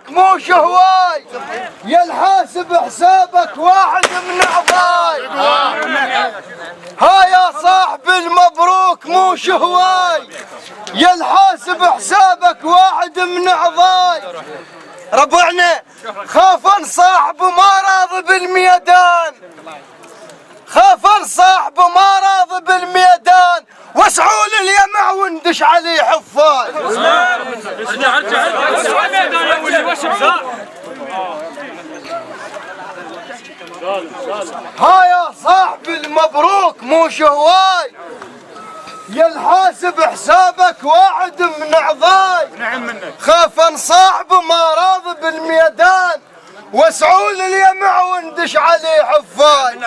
مو شهواي، يا الحاسب حسابك واحد من عضاي. ها يا صاحب المبروك مو شهواي، يا الحاسب حسابك واحد من عضاي. ربعنا خافن صاحبه ما راضي بالميدان، خافن صاحبه ما راضي بالميدان، وسعوا اليمع وندش عليه حفاي. ها يا صاحبي المبروك مو شهواي، يا الحاسب حسابك واحد من عضاي. خافن صاحبه ما راضي بالميدان، وسعوا اليمع وندش عليه حفاي.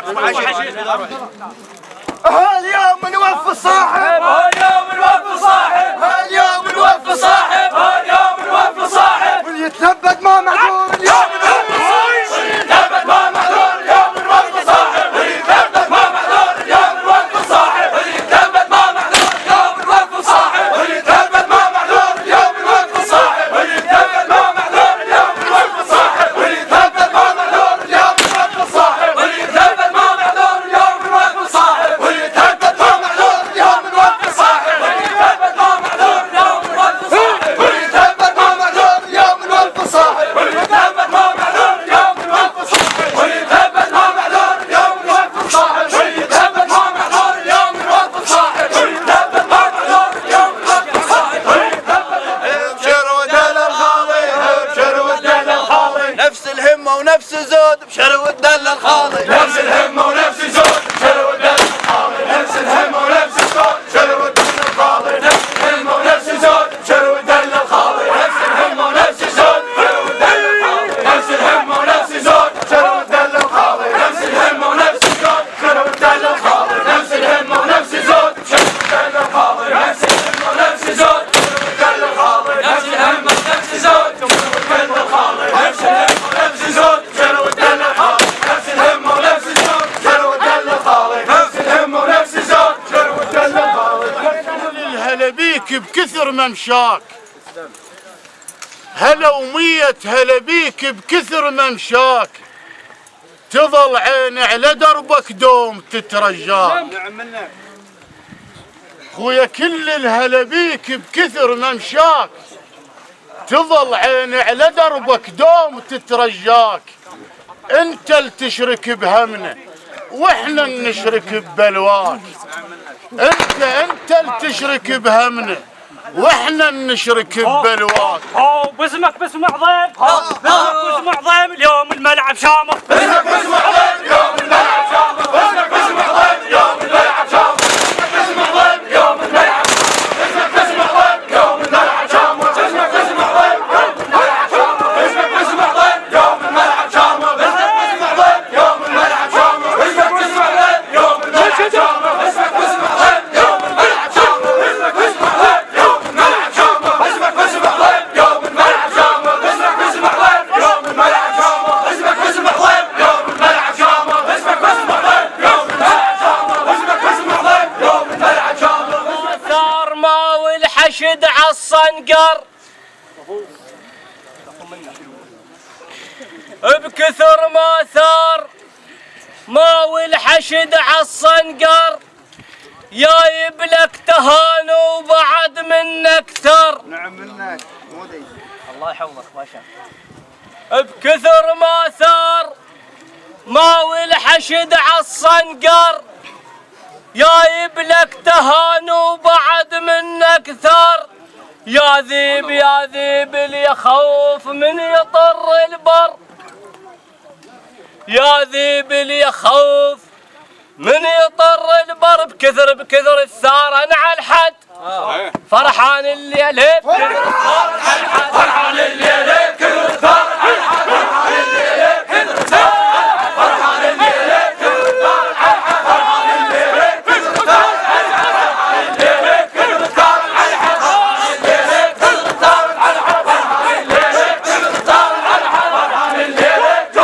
هاليوم نوفي صاحب، هاليوم نوفي صاحب، هاليوم نوفي صاحب، هاليوم نوفي صاحب، واللي يتلبد ما معذور اليوم نوفي صاحب، واللي يتلبد ما معذور اليوم نوفي صاحب، واللي يتلبد ما معذور اليوم نوفي صاحب، واللي يتلبد ما معذور اليوم نوفي صاحب، واللي يتلبد ما معذور اليوم نوفي صاحب، واللي يتلبد ما معذور اليوم نوفي صاحب، واللي يتلبد ما معذور اليوم نوفي صاحب، واللي يتلبد ما معذور اليوم نوفي صاحب، واللي يتلبد ما معذور اليوم نوفي صاحب، واللي يتلبد ما معذور اليوم نوفي صاحب، واللي يتلبد ما معذور اليوم نوفي صاحب، واللي يتلبد ما معذور اليوم نوفي صاحب، واللي يتلبد ما معذور اليوم نوفي صاحب، واللي يتلبد ما معذور اليوم نوفي صاحب، واللي يتلبد ما معذور اليوم نوفي صاحب، واللي يتلبد. ابشر ودل الخالي، ابشر ودل الخالي، نفس الهمة ونفس الزود بشر والدل الخالي، نفس الهمة ونفس الزود بشر والدل الخالي، نفس الهمة ونفس الزود بشر والدل الخالي، نفس الهمة ونفس الزود بشر والدل الخالي، نفس الهمة ونفس الزود بشر والدل الخالي، نفس الهمة ونفس الزود بشر والدل الخالي، نفس الهمة ونفس الزود بشر والدل الخالي، نفس الهمة ونفس الزود بشر والدل الخالي، نفس الهمة ونفس الزود بشر والدل الخالي، نفس الهمة ونفس الزود بشر والدل الخالي، نفس الهمة ونفس الزود بشر والدل الخالي، نفس الهمة ونفس الزود بشر والدل الخالي، نفس الهمة ونفس الزود بشر والدل الخالي. هلا بيك بكثر ممشاك، هلا ومية هلا بيك بكثر ممشاك، تظل عيني على دربك دوم تترجاك. خويا كل الهلا بيك بكثر ممشاك، تظل عيني على دربك دوم تترجاك. انت اللي تشرك بهمنا واحنا نشرك ببلواك، انت اللي تشرك بهمنا واحنا نشرك ببلواك. باسمك باسم عظيم، باسم عظيم اليوم الملعب شامخ، باسمك باسم عظيم اليوم الملعب شامخ، باسمك باسم عظيم اليوم الملعب شامخ، باسمك باسم عظيم اليوم الملعب، باسمك باسم عظيم اليوم الملعب شامخ، باسمك باسم عظيم اليوم الملعب شامخ، باسمك باسم عظيم اليوم الملعب شامخ، باسمك باسم عظيم اليوم الملعب شامخ، باسمك باسم عظيم اليوم الملعب شامخ، باسمك باسم عظيم اليوم الملعب شامخ، باسمك باسم عظيم اليوم الملعب شامخ، باسمك باسم عظيم اليوم الملعب شامخ، باسمك باسم عظيم اليوم الملعب شامخ، باسمك باسم عظيم اليوم الملعب شامخ، باسمك باسم عظيم اليوم الملعب شامخ، باسمك باسم عظيم اليوم الملعب شامخ. ثار ما والحشد عالصنقر، بكثر ما ثار ما والحشد عالصنقر، جايب لك تهان وبعد منك ثر. نعم منك مودي. الله يحفظك باشا. بكثر ما ثار ما والحشد عالصنقر، جايب لك تهان وبعد منك ثر. يا ذيب يا ذيب اللي يخوف من يطر البر، يا ذيب اللي يخوف من يطر البر. بكثر بكثر الثار انا على الحد، فرحان اللي ليت فرحان اللي ليك كثر الثار على الحد، فرحان اللي ليك كثر الثار، فرحان اللي ليك كثر الثار على الحد، فرحان اللي ليك كثر الثار على الحد، فرحان اللي ليك كثر الثار على الحد، فرحان اللي ليك كثر الثار على الحد، فرحان اللي ليك كثر الثار على الحد، فرحان اللي ليك كثر الثار على الحد، فرحان اللي ليك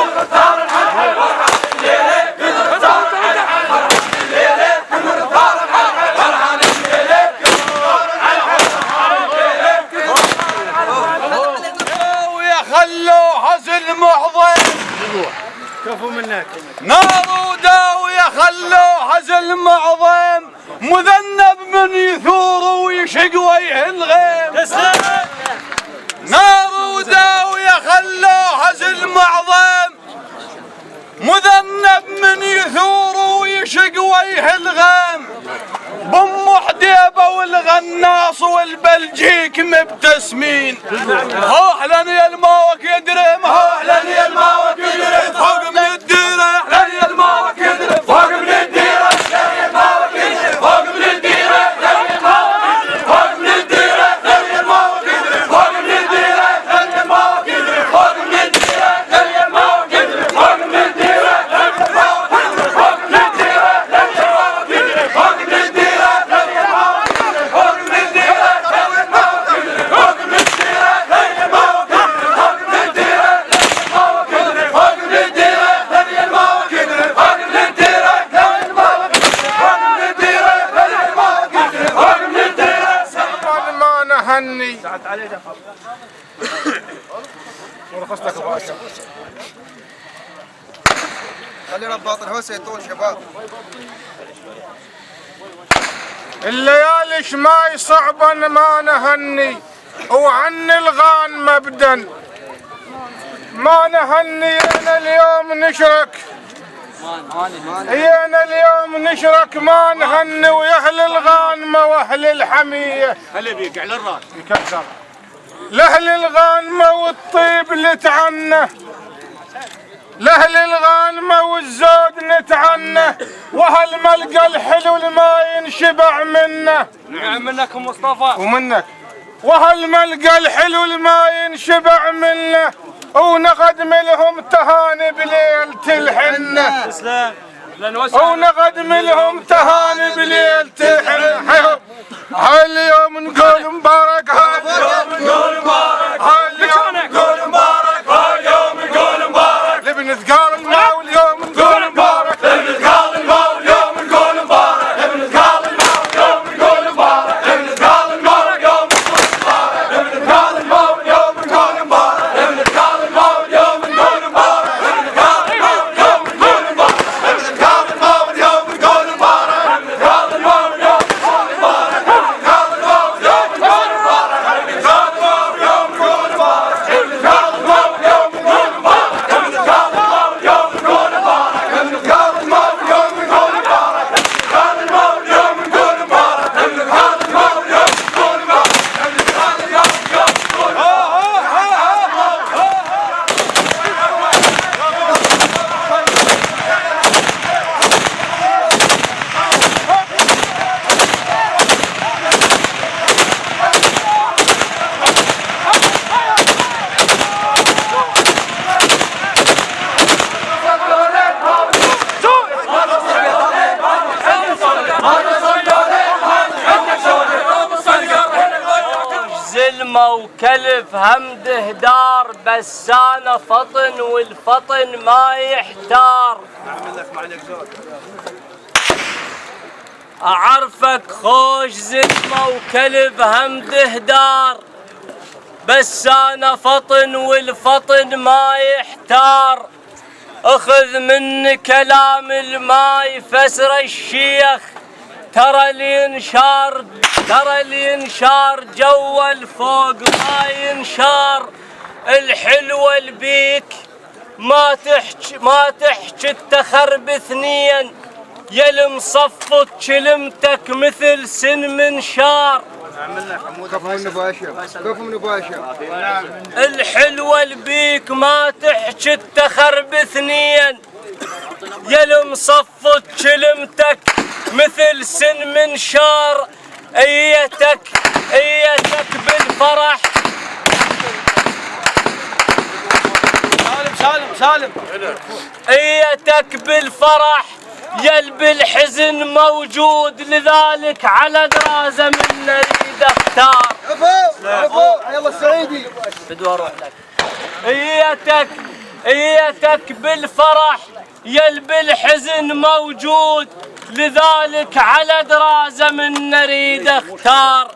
كثر الثار على الحد، فرحان اللي ليك كثر الثار على الحد، فرحان اللي ليك كثر الثار على الحد، فرحان اللي ليك كثر الثار على الحد. ياسمين هو احلاني الماوك يدري ما هو احلاني الماوك يدري فوق من الديره احلاني الماوك يدري فوق من الديره احلاني الماوك يدري فوق من الديره احلاني الماوك يدري فوق من الديره احلاني الماوك يدري فوق من الديره احلاني الماوك يدري فوق من الديره احلاني الماوك يدري فوق من الديره احلاني الماوك يدري فوق من الديره احلاني الماوك يدري فوق من الديره احلاني الماوك يدري فوق من الديره احلاني الماوك يدري فوق من الديره احلاني الماوك يدري فوق من الديره ما نهني خلي رباط الهوسه يطول شباب. الليالي شماي صعبا ما نهني وعن الغان مبدا ما نهني انا اليوم نشرك انا اليوم نشرك ما نهني ويا اهل الغانمه واهل الحميه هلا بيك على الراس يكسر لاهل الغانمه والطيب اللي تعنه لاهل الغانمه والزود نتعنه واهل ملقى الحلو اللي ما ينشبع منه. نعم منك مصطفى ومنك واهل ملقى الحلو اللي ما ينشبع منه ونقدم لهم تهاني بليلة الحنة ونقدم لهم تهاني بليلة الحنة. هاليوم نقول مبارك هاليوم نقول مبارك هاليوم نقول مبارك هاليوم نقول مبارك لبن ثقال الماء واليوم نقول مبارك لبن ثقال الماء واليوم نقول مبارك لبن ثقال الماء واليوم نقول مبارك لبن ثقال الماء واليوم نقول مبارك لبن ثقال الماء واليوم نقول مبارك لبن ثقال الماء واليوم نقول مبارك لبن ثقال الماء واليوم نقول مبارك لبن ثقال الماء واليوم نقول مبارك لبن ثقال الماء واليوم نقول مبارك لبن ثقال الماء واليوم نقول مبارك لبن ثقال الماء واليوم نقول مبارك لبن ثقال الماء واليوم نقول مبارك لبن ثقال الماء واليوم نقول مبارك لبن ثقال الماء واليوم نقول مبارك لبن ثقال الماء واليوم نقول مبارك لبن ثقال الماء واليوم نقول مبارك لبن ثقال الماء واليوم نقول زلمة وكلف همد هدار بس انا فطن والفطن ما يحتار. اعرفك خوش زلمة وكلف همد هدار بس انا فطن والفطن ما يحتار. اخذ من كلام الماي فسر الشيخ ترى الينشار جوا الفوق ما ينشار. الحلوة البيك ما تحكي التخرب اثنين يا المصفط كلمتك مثل سن منشار. كفو من ابو هاشم كفو من ابو هاشم. الحلوة البيك ما تحكي التخرب اثنين يا المصفط كلمتك مثل سن منشار. ايتك بالفرح سالم ايتك بالفرح يل بالحزن موجود لذلك على درازة من نريد اختار. كفو يلا السعيدي بدو اروح لك. ايتك بالفرح يل بالحزن موجود لذلك على درازة من نريد اختار.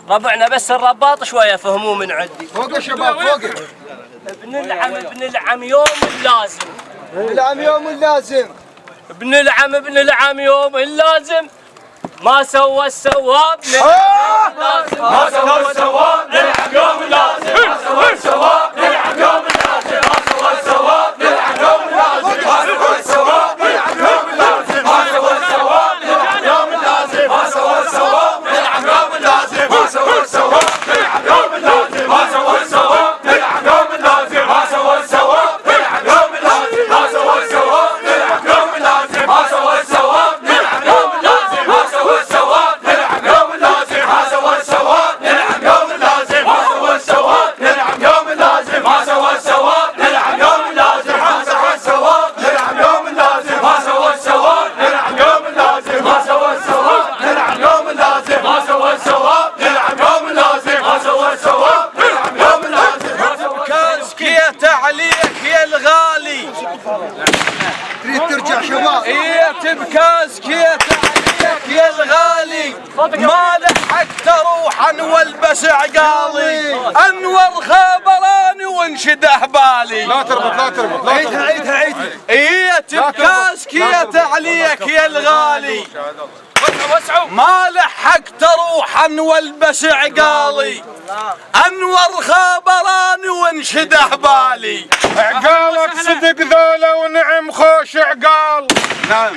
ربعنا بس الرباط شوية فهموه من عندي. فوق يا شباب فوق. ابن العم يوم اللازم ابن العم يوم اللازم ما سوى السواب لازم ما سوى السواب نلعب يوم اللازم ما سوى السواب نلعب يوم اللازم ما سوى السواب نلعب يوم اللازم ما سوى السواب نلعب يوم اللازم ما سوى السواب نلعب يوم اللازم ما سوى السواب نلعب يوم اللازم ما سوى السواب نلعب يوم اللازم بكاسكية عليك يا الغالي ما لحق تروح والبس عقالي انور خبراني وانشده بالي. لا تربط عيدها ايت بكاسكية عليك يا الغالي ما لحق تروح والبس عقالي انور خبراني وانشده بالي. عقالك صدق ذولا ونعم خوش عقال. نعم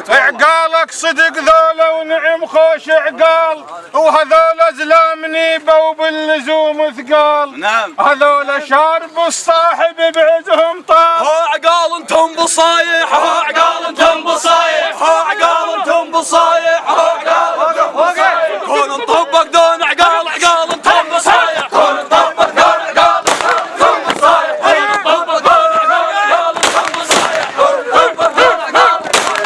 عقالك صدق ذولا ونعم خوش عقال وهذولا زلام نيبه وباللزوم ثقال. نعم هذولا شارب الصاحب بعزهم طال. هو عقال انتم بصايح هو عقال انتم بصايح هو عقال انتم بصايح هو عقال انتم بصايح كون نطبق دون عقال عقال انتم بصايح كون نطبق دون عقال انتم بصايح كون نطبق دون عقال انتم بصايح كون نطبق دون عقال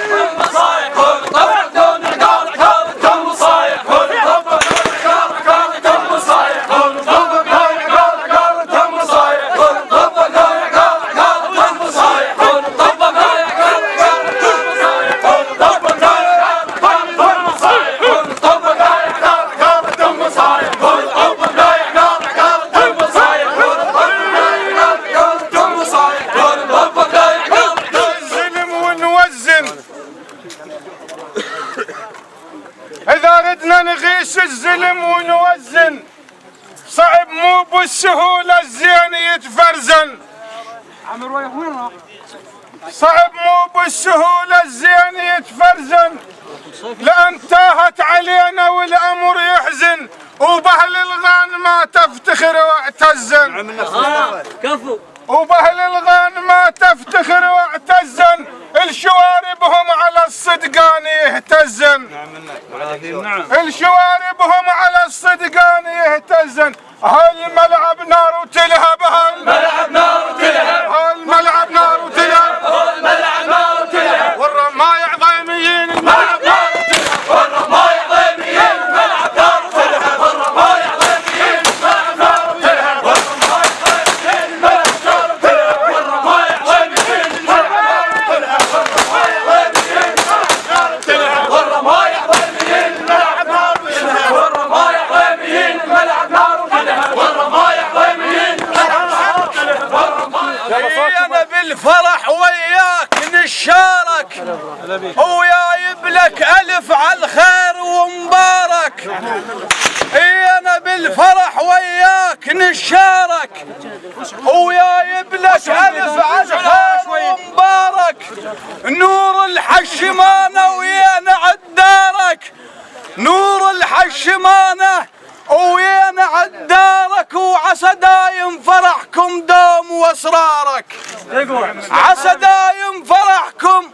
انتم بصايح كون نطبق دون عقال انتم بصايح كون نطبق دون عقال انتم بصايح كون نطبق دون عقال انتم بصايح كون نطبق دون عقال انتم بصايح كون نطبق دون إذا ردنا نغيس الزلم ونوزن صعب مو بالسهولة الزين يتفرزن. صعب مو بالسهولة الزين يتفرزن لأن تاهت علينا والأمر يحزن وبهل الغان ما تفتخر واعتزن. كفو وبهل الغان ما تفتخر واعتزن الشواربهم على الصدقان يهتزن. الشواربهم على الصدقان يهتزن. هالملعب نار وتلهب هالملعب نار وتلهب هالملعب نار وتلهب الملعب نار وتلهب والرمايع ضيميين الملعب نار وتلهب والرمايع ضيميين الملعب نار وتلهب والرمايع ضيميين الملعب نار وتلهب والرمايع ضيميين الملعب نار وتلهب والرمايع ضيميين الملعب نار وتلهب والرمايع ضيميين الملعب نار وتلهب والرمايع ضيميين الملعب نار وتلهب والرمايع انا بالفرح وياك نشارك ويايب لك الف على الخير ومبارك. انا بالفرح وياك نشارك ويايب لك الف على الخير ومبارك. نور الحشمانه ويانا عدارك نور الحشمانه ويانا عدارك وعسى دايم فرحكم دوم واسرارك. عسى دايم فرحكم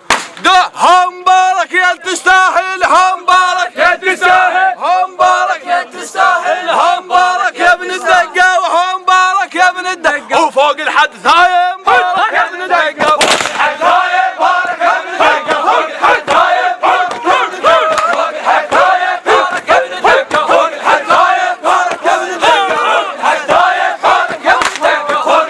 هم مبارك يا تستاهل هم مبارك يا تستاهل هم مبارك يا تستاهل هم مبارك يا ابن الدقه وهم مبارك يا ابن الدقه وفوق الحد ثايم مبارك يا ابن الدقه فوق الحد ثايم مبارك يا ابن الدقه فوق الحد ثايم فوق الحد ثايم مبارك يا ابن الدقه فوق الحد ثايم مبارك يا ابن الدقه فوق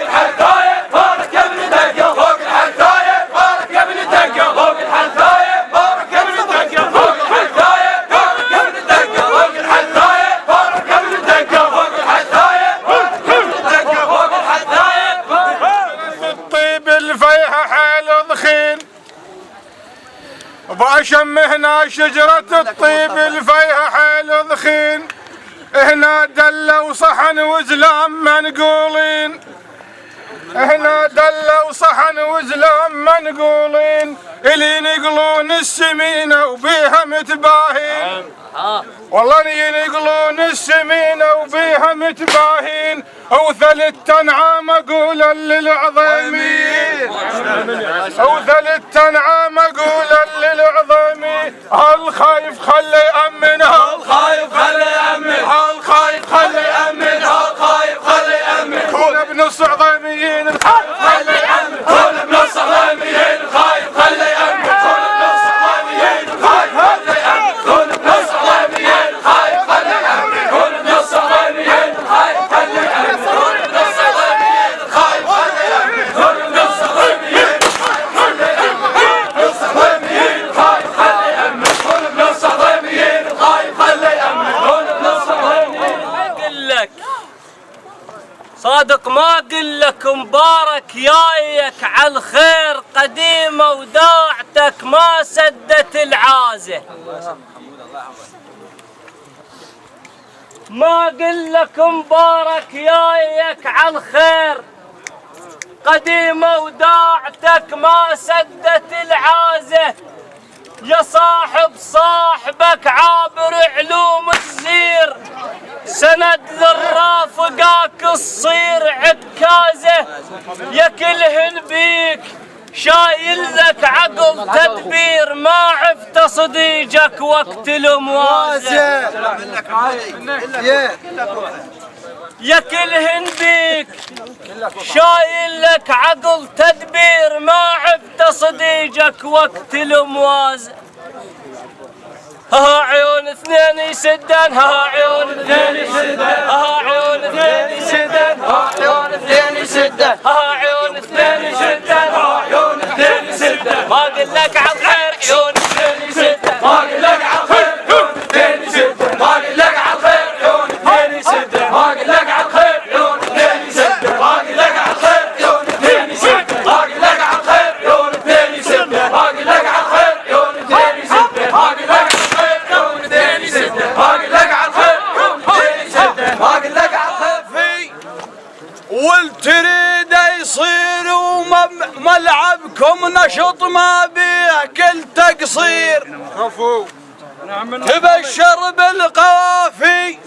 الحد ثايم مبارك يا ابن الدقه فوق الحد ثايم مبارك يا ابن الدقه فوق الحد ثايم مبارك يا ابن الدقه فوق الحد ثايم مبارك يا ابن الدقه فوق الحد ثايم مبارك يا ابن الدقه فوق الحد ثايم مبارك يا ابن الدقه فوق الحد ثايم. الطيب الفيحة حيل ضخين بأشم هنا شجرة الطيب الفيحة حيل ضخين هنا دلة وصحن وزلام منقولين هنا دلة وصحن وزلام منقولين اللي ينقلون السمينة وبيها متباهين. والله ينقلون السمينة وبيها متباهين وثلث تنعام قولا للعظيمين وثلث تنعام قولا للعظيمين. هالخايف خلي يأمن هالخايف خلي يأمن هالخايف خلي يأمن هالخايف خلي يأمن كون ابن الصعظيميين الخايف خلي يأمن كون ابن الصعظيميين الخايف خلي يأمن كون ابن الصعظيميين الخايف خلي يأمن كون ابن الصعظيميين الخايف خلي يأمن كون ابن الصعظيميين الخايف خلي يأمن كون ابن الصعظيميين الخايف خلي يأمن كون ابن الصعظيميين الخايف خلي يأمن صادق ما اقول لك مبارك جايك على الخير، قديمة وداعتك ما سدت العازة. ما اقول لك مبارك جايك على الخير، قديمة وداعتك ما سدت العازة. يا صاحب صاحبك عابر علوم تزير، سند ذرافقاك الصير عكازه. يا كلهن بيك شايل لك عقل تدبير، ما عفت صديقك وقت الموازة. يا كلهن بيك شايل لك عقل تدبير، ما عفت صديقك وقت الموازة. ها عيون اثنين يسدن، ها عيون اثنين يسدن، ها عيون اثنين يسدن، ها عيون اثنين يسدن، ها عيون اثنين يسدن، ها عيون اثنين يسدن. ما قل لك على الخير عيون اثنين يسدن، ما قل لك على الخير عيون اثنين يسدن، ما قل لك على الخير عيون اثنين يسدن، ما قل لك على الخير عيون اثنين يسدن، ما قل لك على الخير عيون اثنين يسدن، ما قل لك على الخير عيون اثنين يسدن، ما قل لك على الخير عيون اثنين يسدن، ما قل لك على الخير عيون اثنين يسدن، ما قل لك على الخير عيون اثنين يسدن، ما قل لك على الخير في والتريد يصير وملعبكم نشط ما بيه كل تقصير. تبشر بالقوافي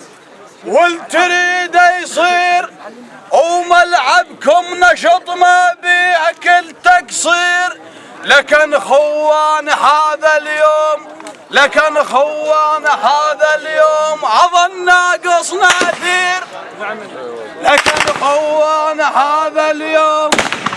والتريد يصير وملعبكم نشط ما بيه كل تقصير. لكن خوان هذا اليوم، لكن خوان هذا اليوم عظم ناقص ناثير. لكن خوان هذا اليوم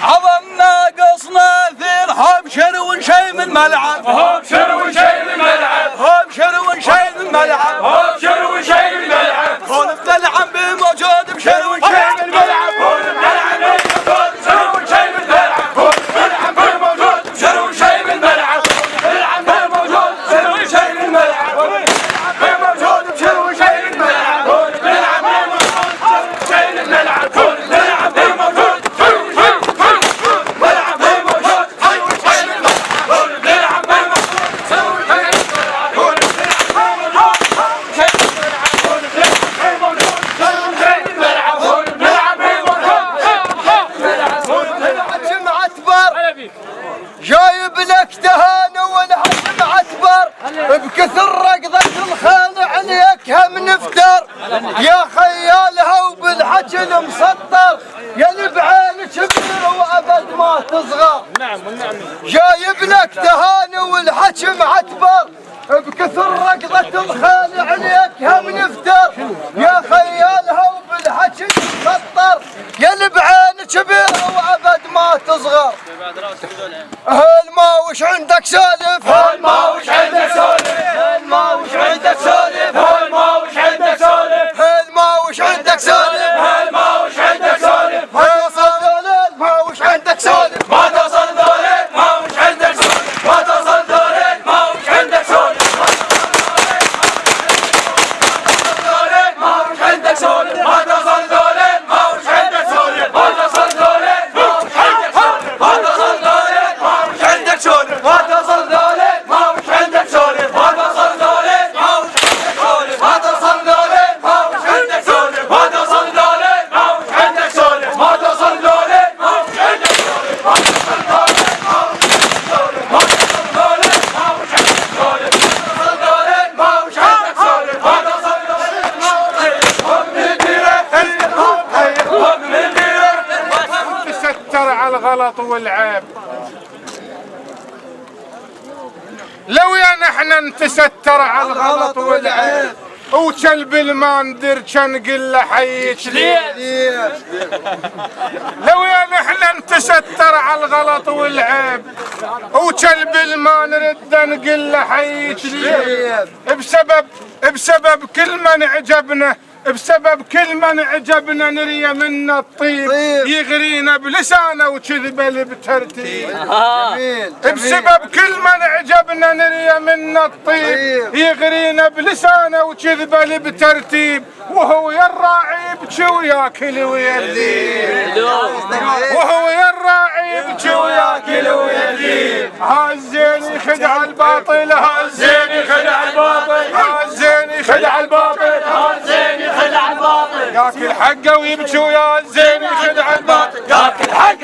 عظم ناقص ناثير. هم شرون شي من ملعب، هم شرون شي من ملعب، هم شرون شي من ملعب، هم شرون شي من ملعب. كون بتلعب بموجود بشرون شي من ملعب، كون بتلعب بموجود بشرون شي من ملعب، كون بتلعب بموجود بشرون شي من ملعب، بتلعب بموجود بشرون شي من ملعب، بموجود بشرون شي من ملعب، كون بتلعب بموجود بشرون شي من ملعب، كون بتلعب بموجود بشرون شي من ملعب، بلعب بموجود بشرون شي من ملعب، كون بتلعب بموجود بشرون شي من ملعب، كون جايب لك تهانة والحجم عتبر، بكثر رقضة الخال عليك هم نفتر. يا خيالها وبالحكي المسطر، يا اللي بعين كبير وابد ما تصغر. جايب لك تهانة والحكي عتبر، بكثر رقضة الخال عليك هم نفتر. يا خيالها وبالحكي المسطر، يا اللي بعين كبير وابد ما تصغر. هالماوش عندك سالف، هالماوش عندك سالف، هالماوش عندك سالف، هالماوش عندك سالف، هالماوش عندك سالف، هالماوش عندك سالف. ما توصل دولين ماوش عندك سالف، ما توصل دولين ماوش عندك سالف، ما توصل دولين ماوش عندك سالف، ماوش عندك سالف، ما توصل دولين ماوش عندك سالف، ما توصل دولين ماوش عندك سالف، ما توصل دولين ماوش عندك سالف، ما توصل دولين ماوش عندك سالف، ما توصل دولين ماوش عندك سالف، ما توصل دولين ماوش عندك سالف، ما توصل دولين ماوش عندك سالف، ما توصل دولين ماوش عندك سالف، ما توصل دولين ماوش عندك سالف، ما توصل دولين ماوش عندك سالف، ما توصل دولين تستر على الغلط والعيب. لو يا نحن نتستر على الغلط والعيب، وكلب ما ندير كان قل له حيك ليه. لو يا نحن نتستر على الغلط والعيب، وكلب ما نرد نقل له حيك ليه. بسبب كل من عجبنا بسبب كل من عجبنا نري منا الطيب يغرينا بلسانه وكذبه بترتيب. بسبب كل من عجبنا نري منا الطيب يغرينا بلسانه وكذبه بترتيب. وهو يراعي يبكي وياكل ويلذيب، وهو يراعي يبكي وياكل ويلذيب. ها الزين يخدع الباطل، ها الزين يخدع الباطل، ها الزين يخدع الباطل، ها الزين يخدع الباطل. ياكل حقه ويبكي ويا الزين يخدع الباطل، ياكل حقه